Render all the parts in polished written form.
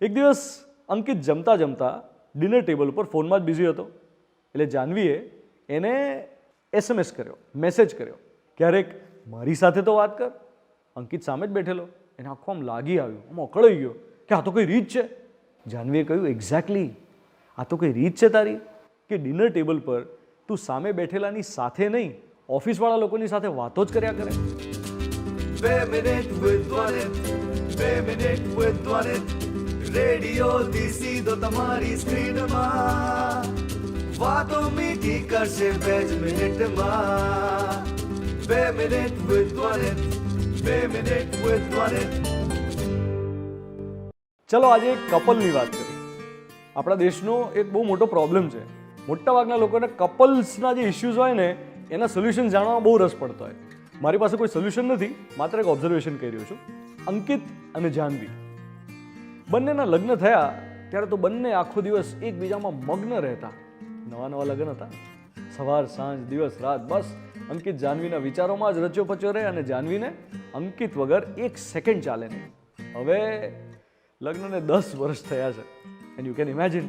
એક દિવસ અંકિત જમતા જમતા ડિનર ટેબલ ઉપર ફોનમાં જ બિઝી હતો. એટલે જાહ્નવીએ એને SMS કર્યો, મેસેજ કર્યો, ક્યારેક મારી સાથે તો વાત કર. અંકિત સામે જ બેઠેલો, એને આખું આમ લાગી આવ્યું, આમ અકળાઈ ગયો કે આ તો કઈ રીત છે. જાહ્નવીએ કહ્યું, એક્ઝેક્ટલી, આ તો કઈ રીત છે તારી કે ડિનર ટેબલ પર તું સામે બેઠેલાની સાથે નહીં, ઓફિસવાળા લોકોની સાથે વાતો જ કર્યા કરે. 2 minute with Dwanit, 2 minute with Dwanit, રેડિયોથી સીધો તમારી સ્ક્રીનમાં, વાતો મીઠી કરશે 2 મિનિટમાં. 2 minute with Dwanit, 2 minute with Dwanit. ચલો આજે એક કપલની વાત કરીએ. આપણા દેશનો એક બહુ મોટો પ્રોબ્લેમ છે. મોટાભાગના લોકોને કપલ્સના જે ઇશ્યુઝ હોય ને એના સોલ્યુશન જાણવામાં બહુ રસ પડતો હોય. મારી પાસે કોઈ સોલ્યુશન નથી, માત્ર એક ઓબ્ઝર્વેશન કરી રહ્યો છું. અંકિત અને જાહ્નવી બંનેના લગ્ન થયા ત્યારે તો બંને આખો દિવસ એકબીજામાં મગ્ન રહેતા. નવા લગ્ન હતા, સવાર સાંજ દિવસ રાત બસ અંકિત જાહ્નવીના વિચારોમાં જ રચ્યો પચ્યો રહે અને જાહ્નવીને અંકિત વગર એક સેકન્ડ ચાલે નહીં. હવે લગ્નને 10 વર્ષ થયા છે એન્ડ યુ કેન ઇમેજિન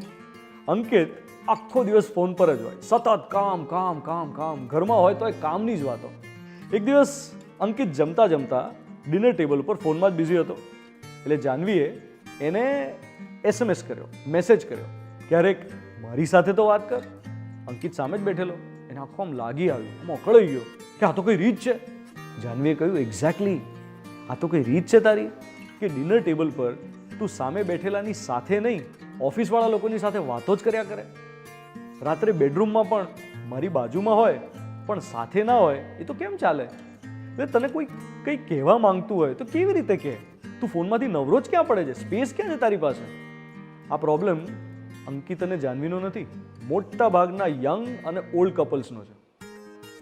અંકિત આખો દિવસ ફોન પર જ હોય, સતત કામ કામ કામ કામ, ઘરમાં હોય તો એ કામની જ વાતો. એક દિવસ અંકિત જમતા જમતા ડિનર ટેબલ ઉપર ફોનમાં જ બિઝી હતો. એટલે જાહ્નવીએ એને SMS કર્યો, મેસેજ કર્યો, ક્યારેક મારી સાથે તો વાત કર. અંકિત સામે જ બેઠેલો, એને આખું આમ લાગી આવ્યું, આમ અકળાઈ ગયો કે આ તો કઈ રીત છે. જાહ્નવીએ કહ્યું, એક્ઝેક્ટલી, આ તો કઈ રીત છે તારી કે ડિનર ટેબલ પર તું સામે બેઠેલાની સાથે નહીં, ઓફિસવાળા લોકોની સાથે વાતો જ કર્યા કરે. રાત્રે બેડરૂમમાં પણ મારી બાજુમાં હોય પણ સાથે ના હોય, એ તો કેમ ચાલે? તને કોઈ કંઈ કહેવા માંગતું હોય તો કેવી રીતે કહે? તું ફોનમાંથી નવરો જ ક્યાં પડે છે? સ્પેસ ક્યાં છે તારી પાસે? આ પ્રોબ્લેમ અંકિત અને જાહ્નવીનો નથી, મોટા ભાગના યંગ અને ઓલ્ડ કપલ્સનો છે.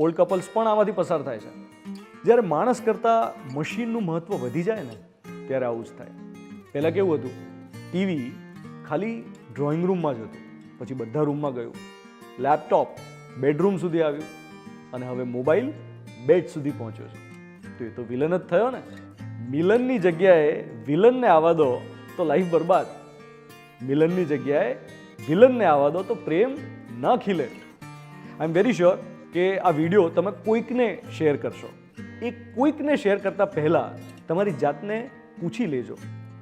ઓલ્ડ કપલ્સ પણ આમાંથી પસાર થાય છે. જ્યારે માણસ કરતાં મશીનનું મહત્વ વધી જાય ને ત્યારે આવું જ થાય. પહેલાં કેવું હતું? ટીવી ખાલી ડ્રોઈંગ રૂમમાં જ હતું, પછી બધા રૂમમાં ગયું, લેપટોપ બેડરૂમ સુધી આવ્યું અને હવે મોબાઈલ બેડ સુધી પહોંચ્યો છે. તો એ તો વિલન જ થયો ને. મિલનની જગ્યાએ વિલનને આવવા દો તો લાઈફ બરબાદ. મિલનની જગ્યાએ વિલનને આવવા દો તો પ્રેમ ન ખીલે. આઈ એમ વેરી શ્યોર કે આ વિડીયો તમે કોઈકને શેર કરશો. એ કોઈકને શેર કરતાં પહેલાં તમારી જાતને પૂછી લેજો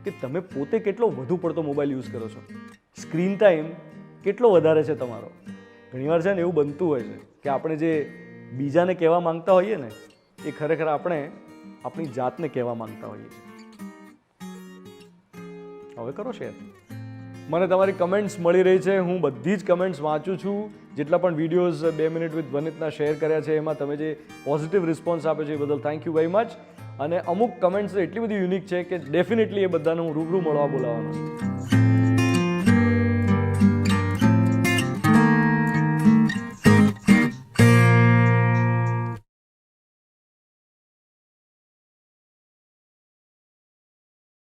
કે તમે પોતે કેટલો વધુ પડતો મોબાઈલ યુઝ કરો છો, સ્ક્રીન ટાઈમ કેટલો વધારે છે તમારો. ઘણીવાર છે ને એવું બનતું હોય છે કે આપણે જે બીજાને કહેવા માંગતા હોઈએ ને એ ખરેખર આપણે આપણી જાતને કહેવા માંગતા હોઈએ છીએ. હવે કરો શેર. મને તમારી કમેન્ટ્સ મળી રહી છે, હું બધી જ કમેન્ટ્સ વાંચું છું. જેટલા પણ વિડીયોઝ 2 મિનિટ વિથ વનિતના શેર કર્યા છે એમાં તમે જે પોઝિટિવ રિસ્પોન્સ આપ્યો છે એ બદલ થેન્ક યુ વેરી મચ. અને અમુક કમેન્ટ્સ એટલી બધી યુનિક છે કે ડેફિનેટલી એ બધાને હું રૂબરૂ મળવા બોલાવવાનો છું.